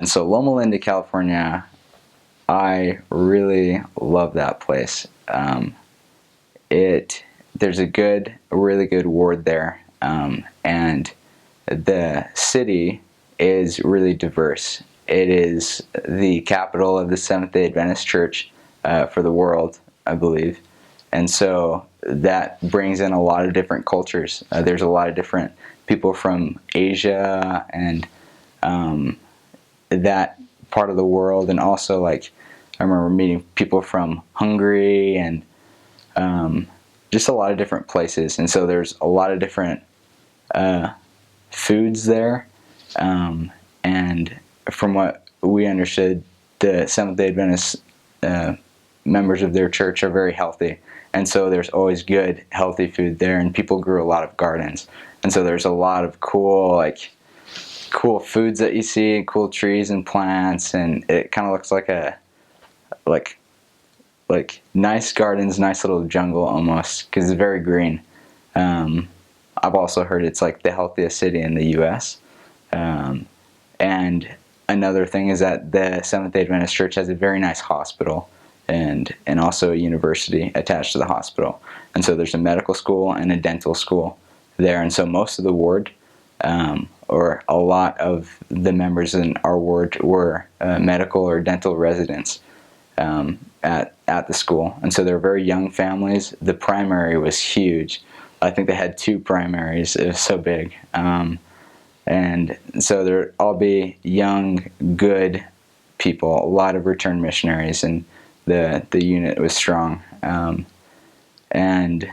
And so Loma Linda, California, I really love that place. There's a really good ward there, and the city is really diverse. It is the capital of the Seventh-day Adventist Church for the world, I believe, and so that brings in a lot of different cultures. There's a lot of different people from Asia and that part of the world, and also like I remember meeting people from Hungary and just a lot of different places. And so there's a lot of different foods there, and from what we understood, the Seventh-day Adventist members of their church are very healthy, and so there's always good healthy food there, and people grew a lot of gardens, and so there's a lot of cool foods that you see, cool trees and plants, and it kind of looks like a nice gardens, nice little jungle almost, because it's very green. I've also heard it's like the healthiest city in the U.S. And another thing is that the Seventh-day Adventist Church has a very nice hospital and also a university attached to the hospital. And so there's a medical school and a dental school there. And so most of the ward, or a lot of the members in our ward, were medical or dental residents at the school. And so they're very young families. The primary was huge. I think they had 2 primaries. It was so big. And so they'll all be young, good people, a lot of returned missionaries, and the unit was strong. And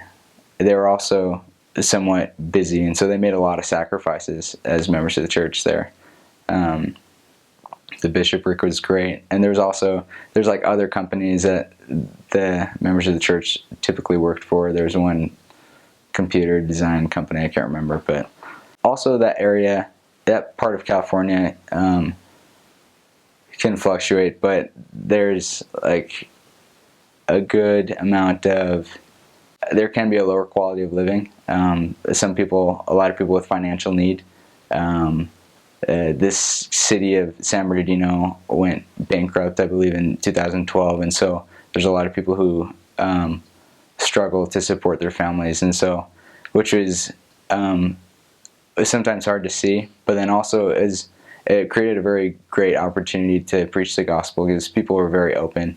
they were also somewhat busy, and so they made a lot of sacrifices as members of the church there. The bishopric was great, and there's like other companies that the members of the church typically worked for. There's one computer design company, I can't remember, but also that area, that part of California can fluctuate, but there's like a good amount of, there can be a lower quality of living. A lot of people with financial need. This city of San Bernardino went bankrupt, I believe, in 2012, and so there's a lot of people who struggle to support their families, and so, which was sometimes hard to see, but then also it created a very great opportunity to preach the gospel, because people were very open,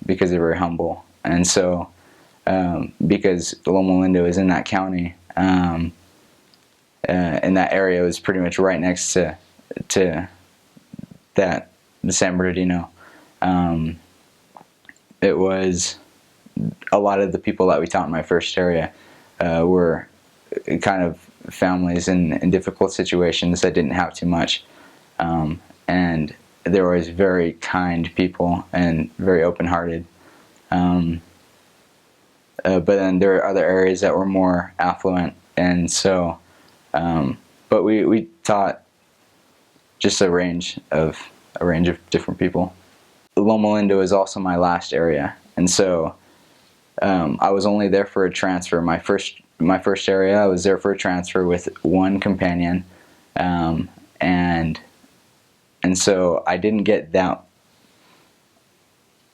because they're very humble. And so because Loma Linda is in that county, and that area was pretty much right next to the San Bernardino. It was a lot of the people that we taught in my first area were kind of families in difficult situations that didn't have too much, and they were always very kind people and very open-hearted. But then there are other areas that were more affluent, and so but we taught just a range of different people. Loma Linda was also my last area, and so I was only there for a transfer. My first area, I was there for a transfer with one companion, and so I didn't get that.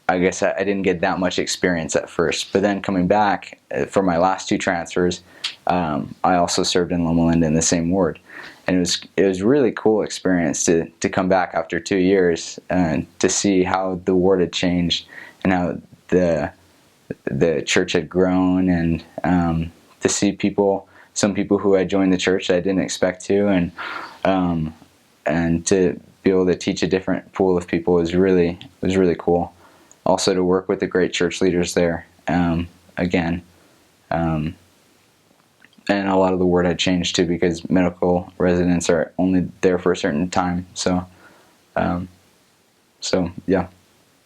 I guess I didn't get that much experience at first, but then coming back for my last 2 transfers, I also served in Loma Linda in the same ward, and it was really cool experience to come back after 2 years and to see how the ward had changed and how the church had grown, and to see some people who had joined the church that I didn't expect to, and to be able to teach a different pool of people was really cool. Also to work with the great church leaders there, again, and a lot of the word had changed too, because medical residents are only there for a certain time. So yeah.